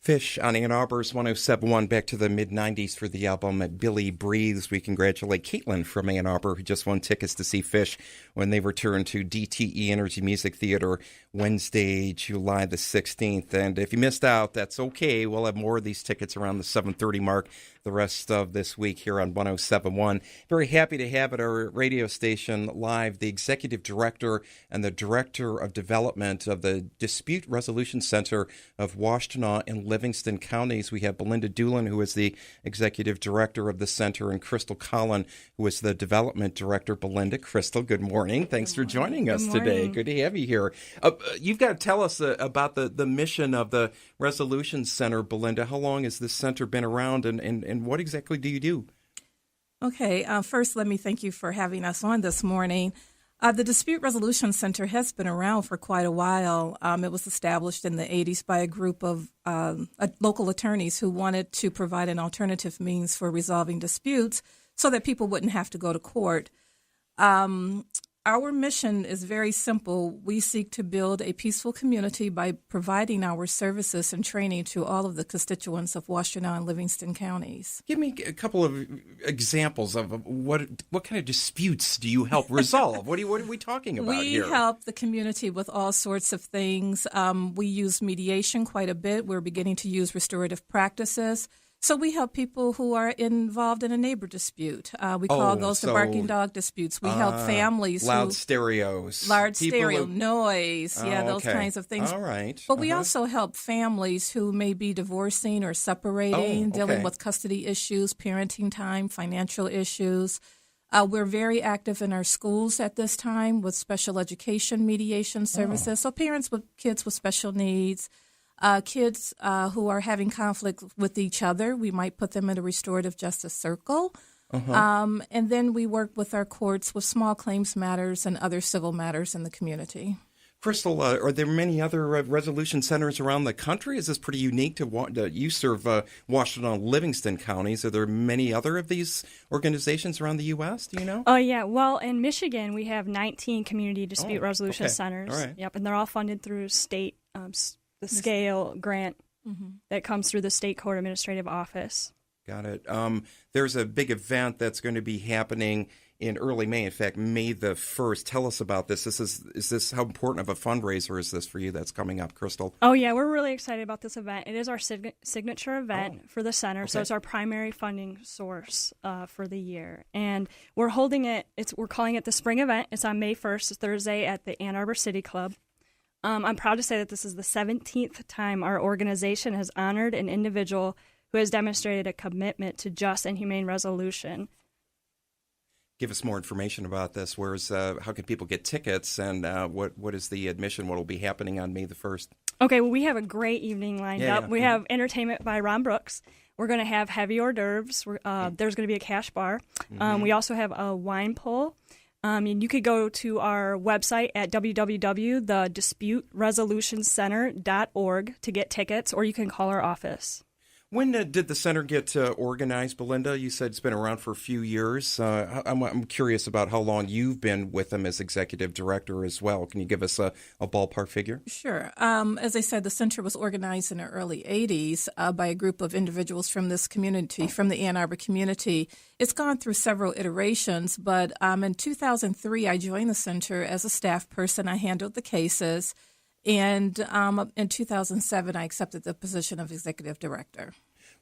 Fish on Ann Arbor's 107.1, back to the mid-90s for the album Billy Breathes. We congratulate Caitlin from Ann Arbor, who just won tickets to see Fish when they return to DTE Energy Music Theater Wednesday, July the 16th. And if you missed out, that's okay. We'll have more of these tickets around the 7:30 mark the rest of this week here on 107.1. Very happy to have at our radio station live the Executive Director and the Director of Development of the Dispute Resolution Center of Washtenaw and Livingston counties. We have Belinda Dulin, who is the Executive Director of the Center, and Crystal Collin, who is the Development Director. Belinda, Crystal, good morning. Thanks for joining us today. Good to have you here. You've got to tell us about the mission of the Resolution Center, Belinda. How long has this center been around, and what exactly do you do? Okay, first let me thank you for having us on this morning. The Dispute Resolution Center has been around for quite a while. It was established in the 80s by a group of local attorneys who wanted to provide an alternative means for resolving disputes so that people wouldn't have to go to court. Our mission is very simple. We seek to build a peaceful community by providing our services and training to all of the constituents of Washtenaw and Livingston counties. Give me a couple of examples of what kind of disputes do you help resolve? What are we talking about here? We help the community with all sorts of things. We use mediation quite a bit. We're beginning to use restorative practices. So we help people who are involved in a neighbor dispute. We call those the barking dog disputes. We help families loud stereos, large stereo noise, those kinds of things. All right. But we also help families who may be divorcing or separating, dealing with custody issues, parenting time, financial issues. We're very active in our schools at this time with special education mediation services. So parents with kids with special needs. Kids who are having conflict with each other, we might put them in a restorative justice circle. And then we work with our courts with small claims matters and other civil matters in the community. Crystal, are there many other resolution centers around the country? Is this pretty unique to you serve Washtenaw and Livingston counties? Are there many other of these organizations around the U.S.? Do you know? Oh, yeah. Well, in Michigan, we have 19 community dispute resolution centers. All right. Yep, and they're all funded through state the scale grant that comes through the State Court Administrative Office. Got it. There's a big event that's going to be happening in early May. In fact, May the 1st. Tell us about this. Is this how important of a fundraiser is this for you that's coming up, Crystal? Oh, yeah. We're really excited about this event. It is our signature event for the center, so it's our primary funding source for the year. And we're holding it, we're calling it the spring event. It's on May 1st, it's Thursday at the Ann Arbor City Club. I'm proud to say that this is the 17th time our organization has honored an individual who has demonstrated a commitment to just and humane resolution. Give us more information about this. How can people get tickets, and what is the admission? What will be happening on May the 1st? Okay, well, we have a great evening lined up. We have entertainment by Ron Brooks. We're going to have heavy hors d'oeuvres. There's going to be a cash bar. We also have a wine pull. And you could go to our website at www.thedisputeresolutioncenter.org to get tickets, or you can call our office. When did the center get organized, Belinda? You said it's been around for a few years. I'm curious about how long you've been with them as executive director as well. Can you give us a ballpark figure? Sure. As I said, the center was organized in the early 80s by a group of individuals from this community, from the Ann Arbor community. It's gone through several iterations, but in 2003, I joined the center as a staff person. I handled the cases. And in 2007, I accepted the position of executive director.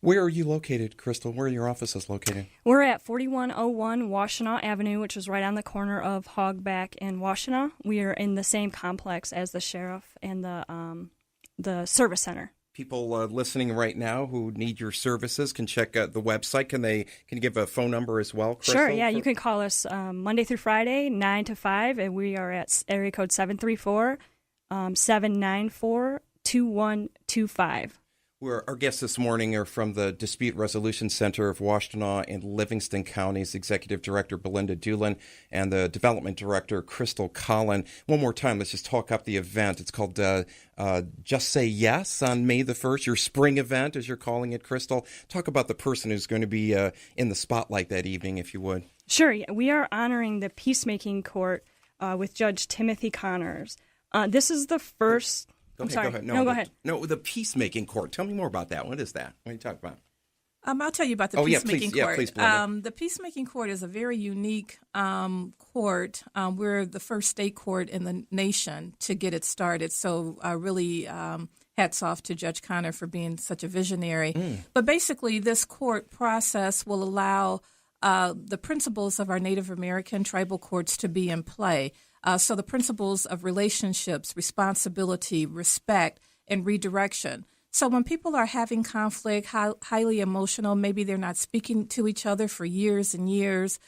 Where are you located, Crystal? Where are your offices located? We're at 4101 Washtenaw Avenue, which is right on the corner of Hogback and Washtenaw. We are in the same complex as the sheriff and the service center. People listening right now who need your services can check out the website. Can you give a phone number as well, Crystal? Sure, yeah. You can call us Monday through Friday, 9 to 5, and we are at area code 734-794-2125. Our guests this morning are from the Dispute Resolution Center of Washtenaw and Livingston Counties, Executive Director Belinda Dulin and the Development Director Crystal Collin. One more time, let's just talk up the event. It's called Just Say Yes on May the 1st, your spring event, as you're calling it, Crystal. Talk about the person who's going to be in the spotlight that evening, if you would. Sure. Yeah. We are honoring the Peacemaking Court with Judge Timothy Connors. This is the first... I'm sorry. Go ahead. No, go ahead. No, the Peacemaking Court. Tell me more about that. What is that? What are you talking about? I'll tell you about the Peacemaking Court. Yeah, please, Belinda. The Peacemaking Court is a very unique court. We're the first state court in the nation to get it started. So really hats off to Judge Connor for being such a visionary. But basically, this court process will allow the principles of our Native American tribal courts to be in play. So the principles of relationships, responsibility, respect, and redirection. So when people are having conflict, highly emotional, maybe they're not speaking to each other for years and years,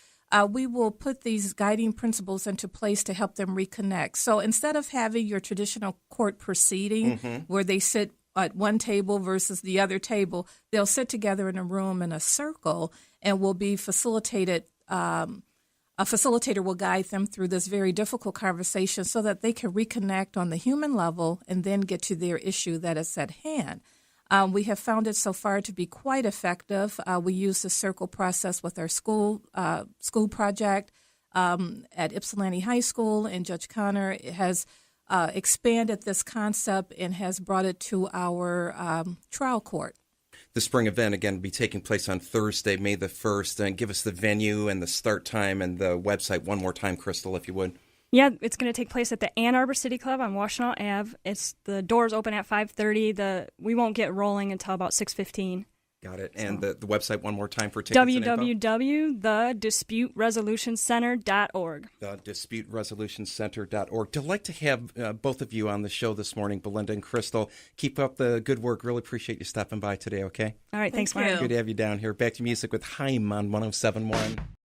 we will put these guiding principles into place to help them reconnect. So instead of having your traditional court proceeding where they sit at one table versus the other table, they'll sit together in a room in a circle and will be facilitated. A facilitator will guide them through this very difficult conversation so that they can reconnect on the human level and then get to their issue that is at hand. We have found it so far to be quite effective. We use the circle process with our school project at Ypsilanti High School, and Judge Connor has expanded this concept and has brought it to our trial court. The spring event, again, will be taking place on Thursday, May the 1st. And give us the venue and the start time and the website one more time, Crystal, if you would. Yeah, it's going to take place at the Ann Arbor City Club on Washtenaw Ave. The doors open at 5:30. We won't get rolling until about 6:15. Got it. And the website one more time for tickets and info? www.thedisputeresolutioncenter.org. Thedisputeresolutioncenter.org. Delight to have both of you on the show this morning, Belinda and Crystal. Keep up the good work. Really appreciate you stopping by today, okay? All right, thanks, Thank you. Mark. Good to have you down here. Back to music with Haim on 107.1.